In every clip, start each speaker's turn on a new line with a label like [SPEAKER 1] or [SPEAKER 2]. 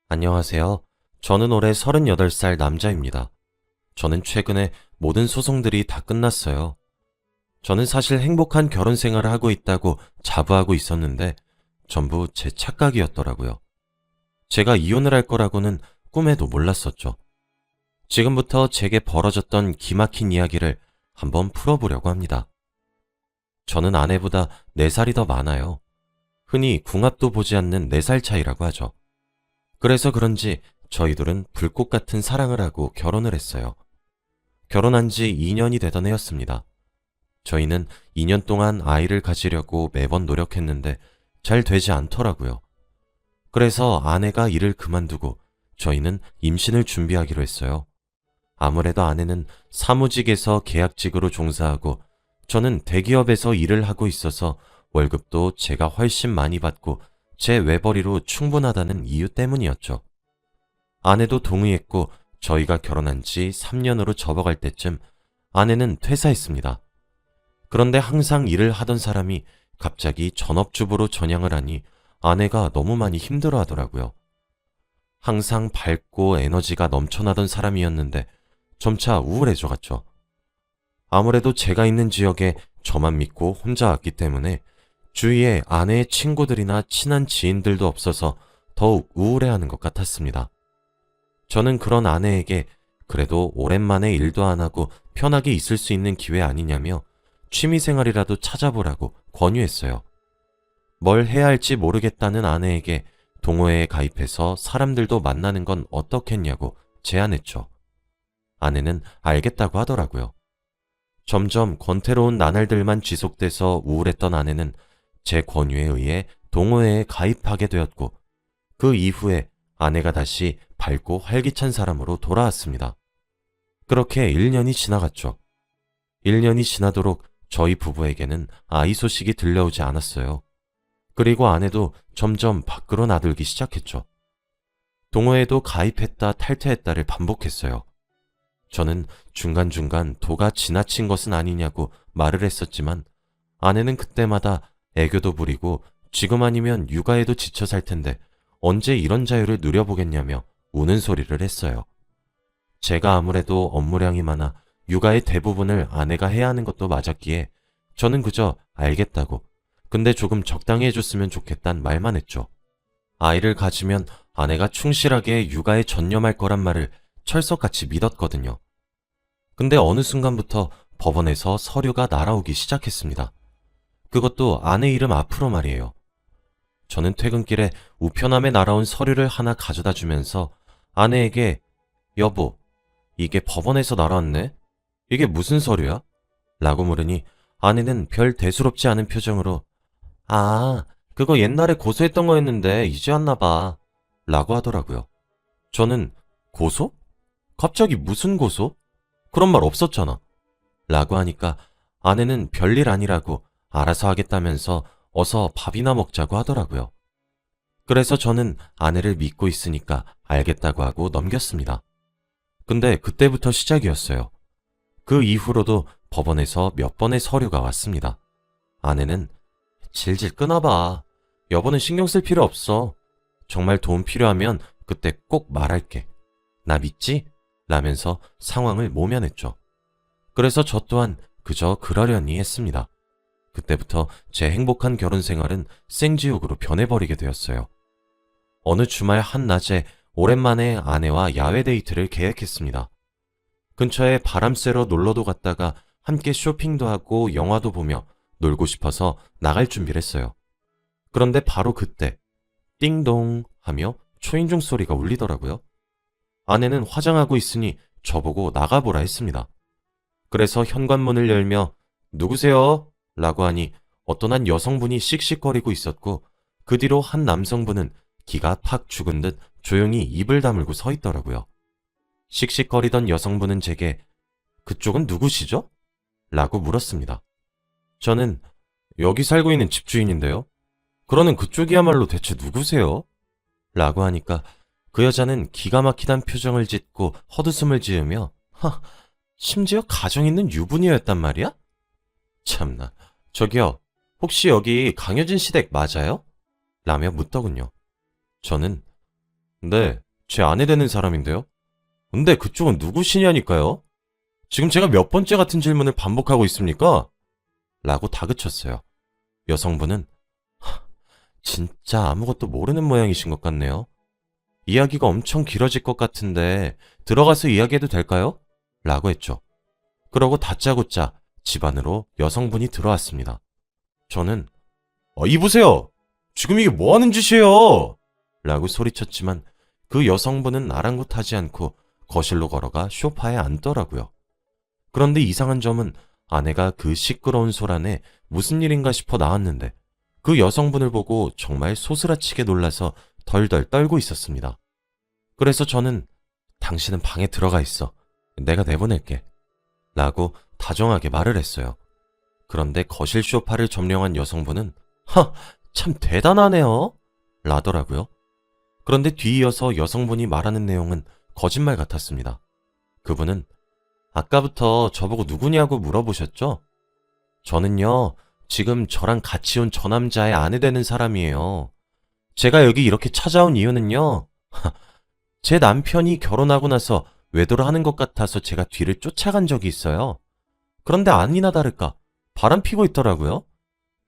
[SPEAKER 1] 안녕하세요. 저는 올해 38살 남자입니다. 저는 최근에 모든 소송들이 다 끝났어요. 저는 사실 행복한 결혼 생활을 하고 있다고 자부하고 있었는데 전부 제 착각이었더라고요. 제가 이혼을 할 거라고는 꿈에도 몰랐었죠. 지금부터 제게 벌어졌던 기막힌 이야기를 한번 풀어보려고 합니다. 저는 아내보다 4살이 더 많아요. 흔히 궁합도 보지 않는 4살 차이라고 하죠. 그래서 그런지 저희들은 불꽃 같은 사랑을 하고 결혼을 했어요. 결혼한 지 2년이 되던 해였습니다. 저희는 2년 동안 아이를 가지려고 매번 노력했는데 잘 되지 않더라고요. 그래서 아내가 일을 그만두고 저희는 임신을 준비하기로 했어요. 아무래도 아내는 사무직에서 계약직으로 종사하고 저는 대기업에서 일을 하고 있어서 월급도 제가 훨씬 많이 받고 제 외벌이로 충분하다는 이유 때문이었죠. 아내도 동의했고 저희가 결혼한 지 3년으로 접어갈 때쯤 아내는 퇴사했습니다. 그런데 항상 일을 하던 사람이 갑자기 전업주부로 전향을 하니 아내가 너무 많이 힘들어 하더라고요. 항상 밝고 에너지가 넘쳐나던 사람이었는데 점차 우울해져 갔죠. 아무래도 제가 있는 지역에 저만 믿고 혼자 왔기 때문에 주위에 아내의 친구들이나 친한 지인들도 없어서 더욱 우울해하는 것 같았습니다. 저는 그런 아내에게 그래도 오랜만에 일도 안 하고 편하게 있을 수 있는 기회 아니냐며 취미생활이라도 찾아보라고 권유했어요. 뭘 해야 할지 모르겠다는 아내에게 동호회에 가입해서 사람들도 만나는 건 어떻겠냐고 제안했죠. 아내는 알겠다고 하더라고요. 점점 권태로운 나날들만 지속돼서 우울했던 아내는 제 권유에 의해 동호회에 가입하게 되었고 그 이후에 아내가 다시 밝고 활기찬 사람으로 돌아왔습니다. 그렇게 1년이 지나갔죠. 1년이 지나도록 저희 부부에게는 아이 소식이 들려오지 않았어요. 그리고 아내도 점점 밖으로 나들기 시작했죠. 동호회도 가입했다 탈퇴했다를 반복했어요. 저는 중간중간 도가 지나친 것은 아니냐고 말을 했었지만 아내는 그때마다 애교도 부리고 지금 아니면 육아에도 지쳐 살 텐데 언제 이런 자유를 누려보겠냐며 우는 소리를 했어요. 제가 아무래도 업무량이 많아 육아의 대부분을 아내가 해야 하는 것도 맞았기에 저는 그저 알겠다고, 근데 조금 적당히 해줬으면 좋겠단 말만 했죠. 아이를 가지면 아내가 충실하게 육아에 전념할 거란 말을 철석같이 믿었거든요. 근데 어느 순간부터 법원에서 서류가 날아오기 시작했습니다. 그것도 아내 이름 앞으로 말이에요. 저는 퇴근길에 우편함에 날아온 서류를 하나 가져다 주면서 아내에게 여보, 이게 법원에서 날아왔네? 이게 무슨 서류야? 라고 물으니 아내는 별 대수롭지 않은 표정으로 아, 그거 옛날에 고소했던 거였는데 이제 왔나 봐. 라고 하더라고요. 저는 고소? 갑자기 무슨 고소? 그런 말 없었잖아. 라고 하니까 아내는 별일 아니라고 알아서 하겠다면서 어서 밥이나 먹자고 하더라고요. 그래서 저는 아내를 믿고 있으니까 알겠다고 하고 넘겼습니다. 근데 그때부터 시작이었어요. 그 이후로도 법원에서 몇 번의 서류가 왔습니다. 아내는 질질 끊어봐. 여보는 신경 쓸 필요 없어. 정말 도움 필요하면 그때 꼭 말할게. 나 믿지? 라면서 상황을 모면했죠. 그래서 저 또한 그저 그러려니 했습니다. 그때부터 제 행복한 결혼 생활은 생지옥으로 변해버리게 되었어요. 어느 주말 한낮에 오랜만에 아내와 야외 데이트를 계획했습니다. 근처에 바람 쐬러 놀러도 갔다가 함께 쇼핑도 하고 영화도 보며 놀고 싶어서 나갈 준비를 했어요. 그런데 바로 그때 띵동 하며 초인종 소리가 울리더라고요. 아내는 화장하고 있으니 저보고 나가보라 했습니다. 그래서 현관문을 열며 누구세요? 라고 하니 어떤 한 여성분이 씩씩거리고 있었고 그 뒤로 한 남성분은 기가 팍 죽은 듯 조용히 입을 다물고 서 있더라고요. 씩씩거리던 여성분은 제게 그쪽은 누구시죠? 라고 물었습니다. 저는 여기 살고 있는 집주인인데요. 그러는 그쪽이야말로 대체 누구세요? 라고 하니까 그 여자는 기가 막히단 표정을 짓고 헛웃음을 지으며 심지어 가정 있는 유부녀였단 말이야? 참나. 저기요, 혹시 여기 강효진 시댁 맞아요? 라며 묻더군요. 저는 네, 제 아내 되는 사람인데요. 근데 그쪽은 누구시냐니까요? 지금 제가 몇 번째 같은 질문을 반복하고 있습니까? 라고 다그쳤어요. 여성분은 진짜 아무것도 모르는 모양이신 것 같네요. 이야기가 엄청 길어질 것 같은데 들어가서 이야기해도 될까요? 라고 했죠. 그러고 다짜고짜 집 안으로 여성분이 들어왔습니다. 저는 이보세요. 지금 이게 뭐 하는 짓이에요? 라고 소리쳤지만 그 여성분은 아랑곳하지 않고 거실로 걸어가 소파에 앉더라고요. 그런데 이상한 점은 아내가 그 시끄러운 소란에 무슨 일인가 싶어 나왔는데 그 여성분을 보고 정말 소스라치게 놀라서 덜덜 떨고 있었습니다. 그래서 저는 당신은 방에 들어가 있어. 내가 내보낼게. 라고 다정하게 말을 했어요. 그런데 거실 소파를 점령한 여성분은 참 대단하네요. 라더라고요. 그런데 뒤이어서 여성분이 말하는 내용은 거짓말 같았습니다. 그분은 아까부터 저보고 누구냐고 물어보셨죠? 저는요, 지금 저랑 같이 온 저 남자의 아내 되는 사람이에요. 제가 여기 이렇게 찾아온 이유는요, 제 남편이 결혼하고 나서 외도를 하는 것 같아서 제가 뒤를 쫓아간 적이 있어요. 그런데 아니나 다를까, 바람 피고 있더라고요.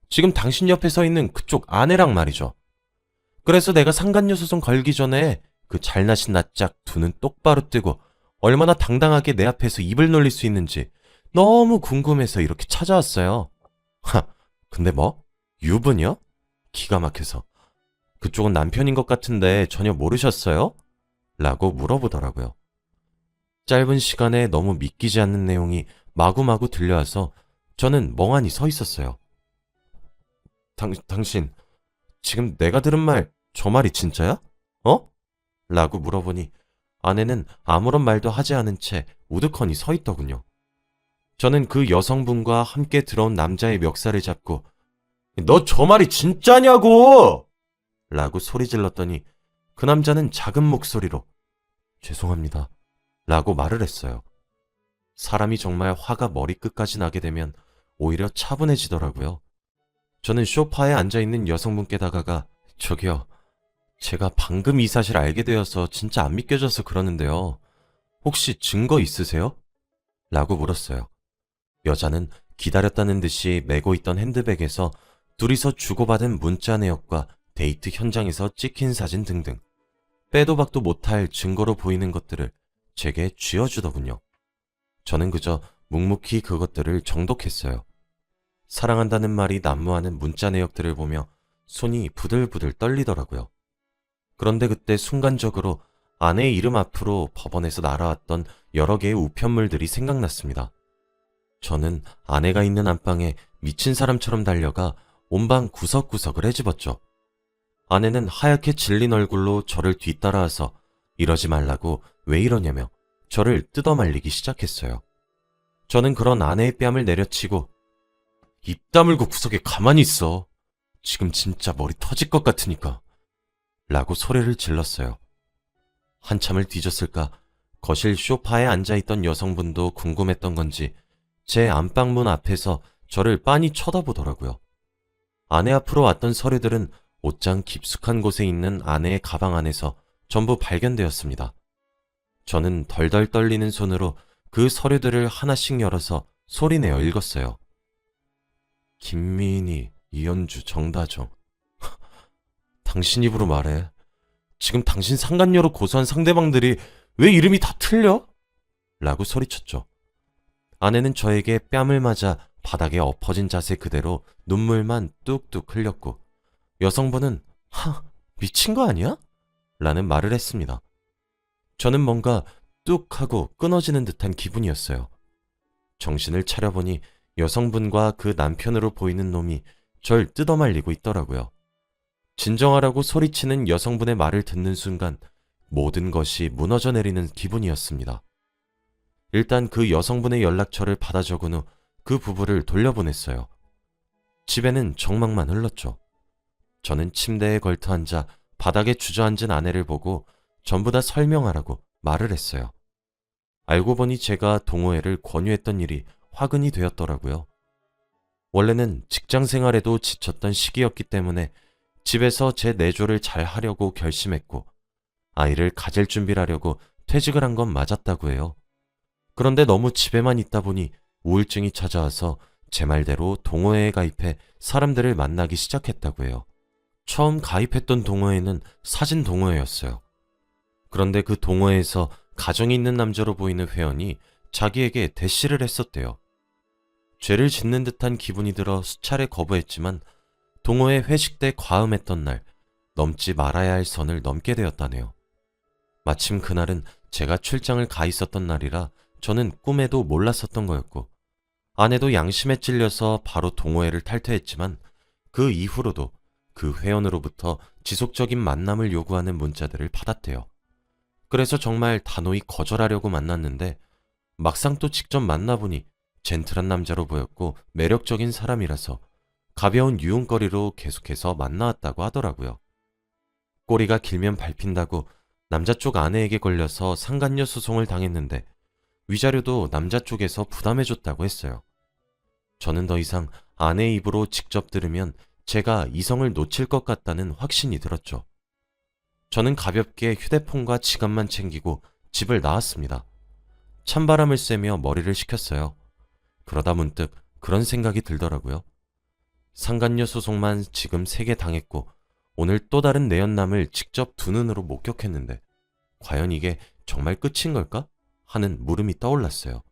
[SPEAKER 1] 지금 당신 옆에 서 있는 그쪽 아내랑 말이죠. 그래서 내가 상간녀 소송 걸기 전에 그 잘나신 낯짝 두 눈 똑바로 뜨고 얼마나 당당하게 내 앞에서 입을 놀릴 수 있는지 너무 궁금해서 이렇게 찾아왔어요. 근데 뭐? 유부녀? 기가 막혀서. 그쪽은 남편인 것 같은데 전혀 모르셨어요? 라고 물어보더라고요. 짧은 시간에 너무 믿기지 않는 내용이 마구마구 들려와서 저는 멍하니 서 있었어요. 당신, 지금 내가 들은 말, 저 말이 진짜야? 어? 라고 물어보니 아내는 아무런 말도 하지 않은 채 우두커니 서 있더군요. 저는 그 여성분과 함께 들어온 남자의 멱살을 잡고 너 저 말이 진짜냐고! 라고 소리 질렀더니 그 남자는 작은 목소리로 죄송합니다. 라고 말을 했어요. 사람이 정말 화가 머리끝까지 나게 되면 오히려 차분해지더라고요. 저는 소파에 앉아있는 여성분께 다가가 저기요. 제가 방금 이 사실 알게 되어서 진짜 안 믿겨져서 그러는데요. 혹시 증거 있으세요? 라고 물었어요. 여자는 기다렸다는 듯이 메고 있던 핸드백에서 둘이서 주고받은 문자 내역과 데이트 현장에서 찍힌 사진 등등 빼도 박도 못할 증거로 보이는 것들을 제게 쥐어주더군요. 저는 그저 묵묵히 그것들을 정독했어요. 사랑한다는 말이 난무하는 문자 내역들을 보며 손이 부들부들 떨리더라고요. 그런데 그때 순간적으로 아내의 이름 앞으로 법원에서 날아왔던 여러 개의 우편물들이 생각났습니다. 저는 아내가 있는 안방에 미친 사람처럼 달려가 온방 구석구석을 헤집었죠. 아내는 하얗게 질린 얼굴로 저를 뒤따라와서 이러지 말라고 왜 이러냐며 저를 뜯어말리기 시작했어요. 저는 그런 아내의 뺨을 내려치고 입 다물고 구석에 가만히 있어. 지금 진짜 머리 터질 것 같으니까. 라고 소리를 질렀어요. 한참을 뒤졌을까 거실 소파에 앉아있던 여성분도 궁금했던 건지 제 안방문 앞에서 저를 빤히 쳐다보더라고요. 아내 앞으로 왔던 서류들은 옷장 깊숙한 곳에 있는 아내의 가방 안에서 전부 발견되었습니다. 저는 덜덜 떨리는 손으로 그 서류들을 하나씩 열어서 소리내어 읽었어요. 김미인이, 이현주, 정다정. 당신 입으로 말해. 지금 당신 상간녀로 고소한 상대방들이 왜 이름이 다 틀려? 라고 소리쳤죠. 아내는 저에게 뺨을 맞아 바닥에 엎어진 자세 그대로 눈물만 뚝뚝 흘렸고 여성분은 미친 거 아니야? 라는 말을 했습니다. 저는 뭔가 뚝 하고 끊어지는 듯한 기분이었어요. 정신을 차려보니 여성분과 그 남편으로 보이는 놈이 절 뜯어말리고 있더라고요. 진정하라고 소리치는 여성분의 말을 듣는 순간 모든 것이 무너져 내리는 기분이었습니다. 일단 그 여성분의 연락처를 받아 적은 후 그 부부를 돌려보냈어요. 집에는 정막만 흘렀죠. 저는 침대에 걸터앉아 바닥에 주저앉은 아내를 보고 전부 다 설명하라고 말을 했어요. 알고 보니 제가 동호회를 권유했던 일이 화근이 되었더라고요. 원래는 직장 생활에도 지쳤던 시기였기 때문에 집에서 제 내조를 잘 하려고 결심했고 아이를 가질 준비를 하려고 퇴직을 한 건 맞았다고 해요. 그런데 너무 집에만 있다 보니 우울증이 찾아와서 제 말대로 동호회에 가입해 사람들을 만나기 시작했다고 해요. 처음 가입했던 동호회는 사진 동호회였어요. 그런데 그 동호회에서 가정이 있는 남자로 보이는 회원이 자기에게 대시를 했었대요. 죄를 짓는 듯한 기분이 들어 수차례 거부했지만 동호회 회식 때 과음했던 날 넘지 말아야 할 선을 넘게 되었다네요. 마침 그날은 제가 출장을 가 있었던 날이라 저는 꿈에도 몰랐었던 거였고 아내도 양심에 찔려서 바로 동호회를 탈퇴했지만 그 이후로도 그 회원으로부터 지속적인 만남을 요구하는 문자들을 받았대요. 그래서 정말 단호히 거절하려고 만났는데 막상 또 직접 만나보니 젠틀한 남자로 보였고 매력적인 사람이라서 가벼운 유흥거리로 계속해서 만나왔다고 하더라고요. 꼬리가 길면 밟힌다고 남자 쪽 아내에게 걸려서 상간녀 소송을 당했는데 위자료도 남자 쪽에서 부담해줬다고 했어요. 저는 더 이상 아내의 입으로 직접 들으면 제가 이성을 놓칠 것 같다는 확신이 들었죠. 저는 가볍게 휴대폰과 지갑만 챙기고 집을 나왔습니다. 찬바람을 쐬며 머리를 식혔어요. 그러다 문득 그런 생각이 들더라고요. 상간녀 소송만 지금 3개 당했고 오늘 또 다른 내연남을 직접 두 눈으로 목격했는데 과연 이게 정말 끝인 걸까? 하는 물음이 떠올랐어요.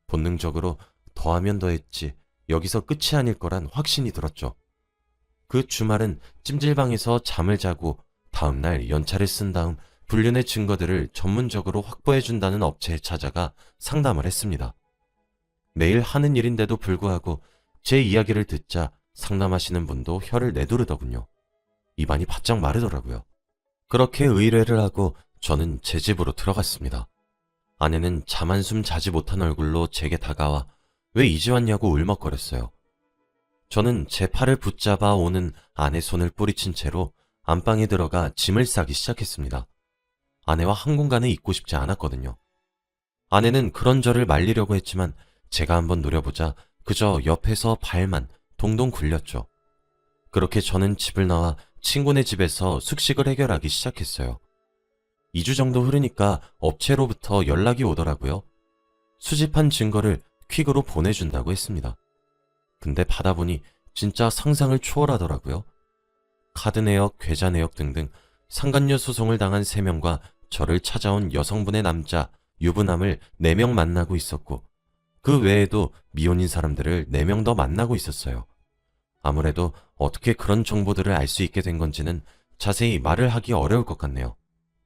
[SPEAKER 1] 본능적으로 더하면 더했지 여기서 끝이 아닐 거란 확신이 들었죠. 그 주말은 찜질방에서 잠을 자고 다음날 연차를 쓴 다음 불륜의 증거들을 전문적으로 확보해준다는 업체에 찾아가 상담을 했습니다. 매일 하는 일인데도 불구하고 제 이야기를 듣자 상담하시는 분도 혀를 내두르더군요. 입안이 바짝 마르더라고요. 그렇게 의뢰를 하고 저는 제 집으로 들어갔습니다. 아내는 잠 한숨 자지 못한 얼굴로 제게 다가와 왜 이제 왔냐고 울먹거렸어요. 저는 제 팔을 붙잡아 오는 아내 손을 뿌리친 채로 안방에 들어가 짐을 싸기 시작했습니다. 아내와 한 공간에 있고 싶지 않았거든요. 아내는 그런 저를 말리려고 했지만 제가 한번 노려보자 그저 옆에서 발만 동동 굴렸죠. 그렇게 저는 집을 나와 친구네 집에서 숙식을 해결하기 시작했어요. 2주 정도 흐르니까 업체로부터 연락이 오더라고요. 수집한 증거를 퀵으로 보내준다고 했습니다. 근데 받아보니 진짜 상상을 초월하더라고요. 카드 내역, 계좌 내역 등등 상간녀 소송을 당한 3명과 저를 찾아온 여성분의 남자, 유부남을 4명 만나고 있었고 그 외에도 미혼인 사람들을 4명 더 만나고 있었어요. 아무래도 어떻게 그런 정보들을 알 수 있게 된 건지는 자세히 말을 하기 어려울 것 같네요.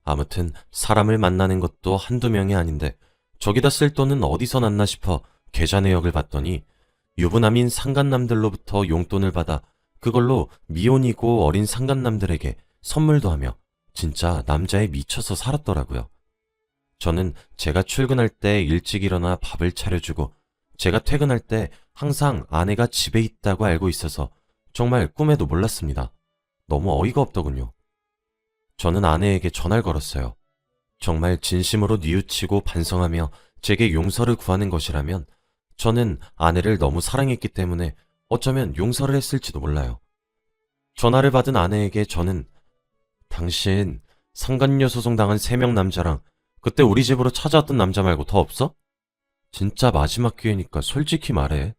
[SPEAKER 1] 아무튼 사람을 만나는 것도 한두 명이 아닌데 저기다 쓸 돈은 어디서 났나 싶어 계좌 내역을 봤더니 유부남인 상간남들로부터 용돈을 받아 그걸로 미혼이고 어린 상간남들에게 선물도 하며 진짜 남자에 미쳐서 살았더라고요. 저는 제가 출근할 때 일찍 일어나 밥을 차려주고 제가 퇴근할 때 항상 아내가 집에 있다고 알고 있어서 정말 꿈에도 몰랐습니다. 너무 어이가 없더군요. 저는 아내에게 전화를 걸었어요. 정말 진심으로 뉘우치고 반성하며 제게 용서를 구하는 것이라면 저는 아내를 너무 사랑했기 때문에 어쩌면 용서를 했을지도 몰라요. 전화를 받은 아내에게 저는 당신 상간녀 소송 당한 3명 남자랑 그때 우리 집으로 찾아왔던 남자 말고 더 없어? 진짜 마지막 기회니까 솔직히 말해.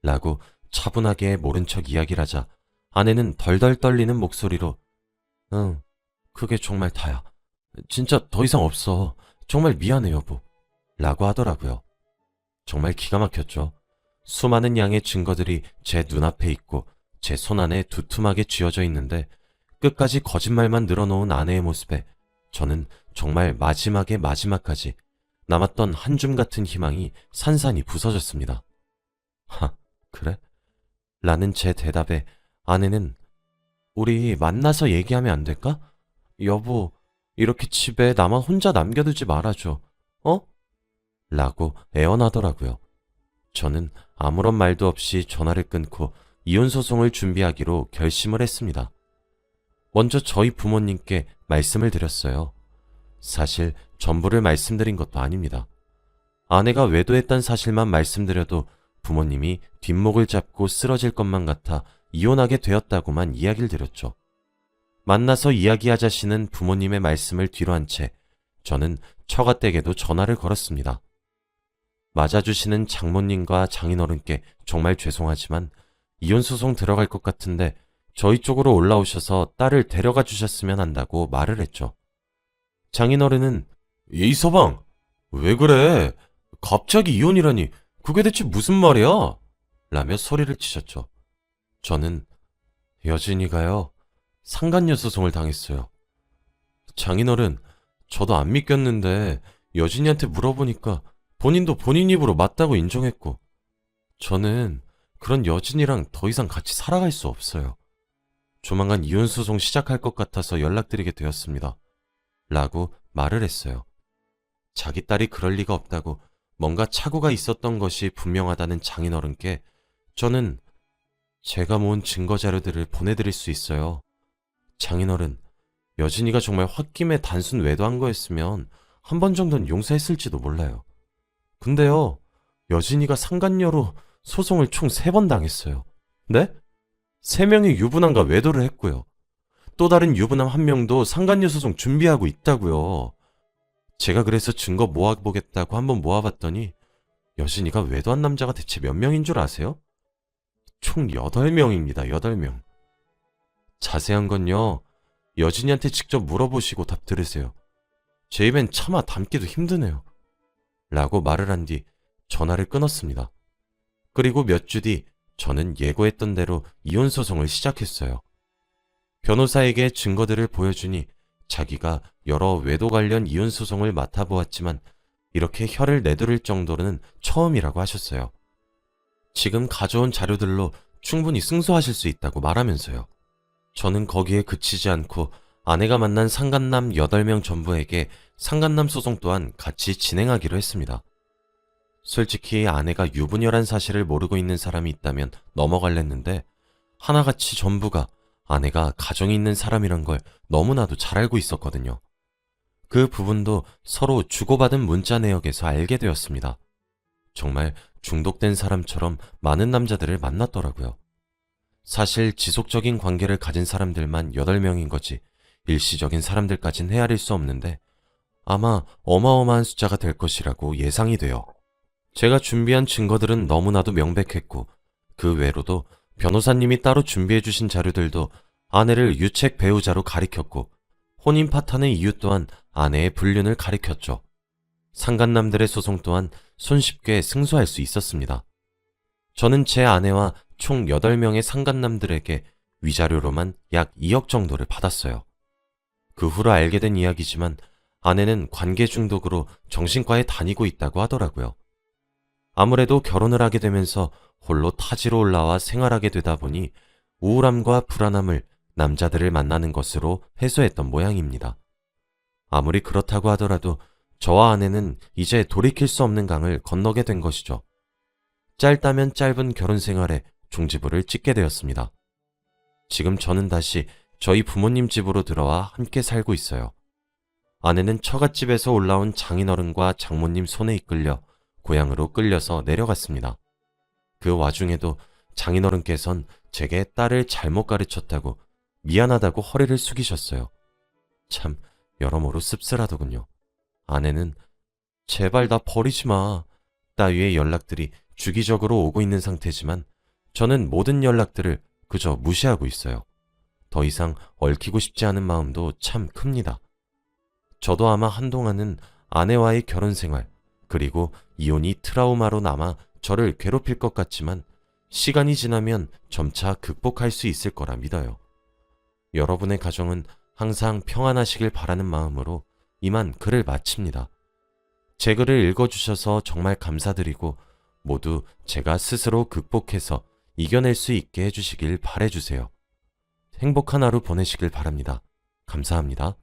[SPEAKER 1] 라고 차분하게 모른 척 이야기를 하자 아내는 덜덜 떨리는 목소리로 응, 그게 정말 다야. 진짜 더 이상 없어. 정말 미안해 여보. 라고 하더라고요. 정말 기가 막혔죠. 수많은 양의 증거들이 제 눈앞에 있고 제 손 안에 두툼하게 쥐어져 있는데 끝까지 거짓말만 늘어놓은 아내의 모습에 저는 정말 마지막에 마지막까지 남았던 한 줌 같은 희망이 산산이 부서졌습니다. 하, 그래? 라는 제 대답에 아내는 우리 만나서 얘기하면 안 될까? 여보, 이렇게 집에 나만 혼자 남겨두지 말아줘. 어? 라고 애원하더라고요. 저는 아무런 말도 없이 전화를 끊고 이혼소송을 준비하기로 결심을 했습니다. 먼저 저희 부모님께 말씀을 드렸어요. 사실 전부를 말씀드린 것도 아닙니다. 아내가 외도했다는 사실만 말씀드려도 부모님이 뒷목을 잡고 쓰러질 것만 같아 이혼하게 되었다고만 이야기를 드렸죠. 만나서 이야기하자시는 부모님의 말씀을 뒤로 한 채 저는 처가댁에도 전화를 걸었습니다. 맞아주시는 장모님과 장인어른께 정말 죄송하지만 이혼소송 들어갈 것 같은데 저희 쪽으로 올라오셔서 딸을 데려가 주셨으면 한다고 말을 했죠. 장인어른은 이서방, 왜 그래? 갑자기 이혼이라니 그게 대체 무슨 말이야? 라며 소리를 치셨죠. 저는 여진이가요, 상간녀 소송을 당했어요. 장인어른, 저도 안 믿겼는데 여진이한테 물어보니까 본인도 본인 입으로 맞다고 인정했고, 저는 그런 여진이랑 더 이상 같이 살아갈 수 없어요. 조만간 이혼소송 시작할 것 같아서 연락드리게 되었습니다. 라고 말을 했어요. 자기 딸이 그럴 리가 없다고 뭔가 착오가 있었던 것이 분명하다는 장인어른께 저는 제가 모은 증거 자료들을 보내드릴 수 있어요. 장인어른, 여진이가 정말 홧김에 단순 외도한 거였으면 한 번 정도는 용서했을지도 몰라요. 근데요, 여진이가 상간녀로 소송을 총 3번 당했어요. 네? 3명이 유부남과 외도를 했고요. 또 다른 유부남 1명도 상간녀 소송 준비하고 있다고요. 제가 그래서 증거 모아보겠다고 한번 모아봤더니 여진이가 외도한 남자가 대체 몇 명인 줄 아세요? 총 8명입니다. 8명. 자세한 건요, 여진이한테 직접 물어보시고 답 들으세요. 제 입엔 차마 담기도 힘드네요. 라고 말을 한 뒤 전화를 끊었습니다. 그리고 몇 주 뒤 저는 예고했던 대로 이혼소송을 시작했어요. 변호사에게 증거들을 보여주니 자기가 여러 외도 관련 이혼소송을 맡아보았지만 이렇게 혀를 내두를 정도는 처음이라고 하셨어요. 지금 가져온 자료들로 충분히 승소하실 수 있다고 말하면서요. 저는 거기에 그치지 않고 아내가 만난 상간남 8명 전부에게 상간남 소송 또한 같이 진행하기로 했습니다. 솔직히 아내가 유부녀란 사실을 모르고 있는 사람이 있다면 넘어갈랬는데 하나같이 전부가 아내가 가정이 있는 사람이란 걸 너무나도 잘 알고 있었거든요. 그 부분도 서로 주고받은 문자 내역에서 알게 되었습니다. 정말 중독된 사람처럼 많은 남자들을 만났더라고요. 사실 지속적인 관계를 가진 사람들만 8명인 거지 일시적인 사람들까진 헤아릴 수 없는데 아마 어마어마한 숫자가 될 것이라고 예상이 돼요. 제가 준비한 증거들은 너무나도 명백했고 그 외로도 변호사님이 따로 준비해 주신 자료들도 아내를 유책 배우자로 가리켰고 혼인 파탄의 이유 또한 아내의 불륜을 가리켰죠. 상간남들의 소송 또한 손쉽게 승소할 수 있었습니다. 저는 제 아내와 총 8명의 상간남들에게 위자료로만 약 2억 정도를 받았어요. 그 후로 알게 된 이야기지만 아내는 관계 중독으로 정신과에 다니고 있다고 하더라고요. 아무래도 결혼을 하게 되면서 홀로 타지로 올라와 생활하게 되다 보니 우울함과 불안함을 남자들을 만나는 것으로 해소했던 모양입니다. 아무리 그렇다고 하더라도 저와 아내는 이제 돌이킬 수 없는 강을 건너게 된 것이죠. 짧다면 짧은 결혼 생활에 종지부를 찍게 되었습니다. 지금 저는 다시 저희 부모님 집으로 들어와 함께 살고 있어요. 아내는 처갓집에서 올라온 장인어른과 장모님 손에 이끌려 고향으로 끌려서 내려갔습니다. 그 와중에도 장인어른께선 제게 딸을 잘못 가르쳤다고 미안하다고 허리를 숙이셨어요. 참 여러모로 씁쓸하더군요. 아내는 제발 나 버리지 마 따위의 연락들이 주기적으로 오고 있는 상태지만 저는 모든 연락들을 그저 무시하고 있어요. 더 이상 얽히고 싶지 않은 마음도 참 큽니다. 저도 아마 한동안은 아내와의 결혼 생활 그리고 이혼이 트라우마로 남아 저를 괴롭힐 것 같지만 시간이 지나면 점차 극복할 수 있을 거라 믿어요. 여러분의 가정은 항상 평안하시길 바라는 마음으로 이만 글을 마칩니다. 제 글을 읽어주셔서 정말 감사드리고 모두 제가 스스로 극복해서 이겨낼 수 있게 해주시길 바라주세요. 행복한 하루 보내시길 바랍니다. 감사합니다.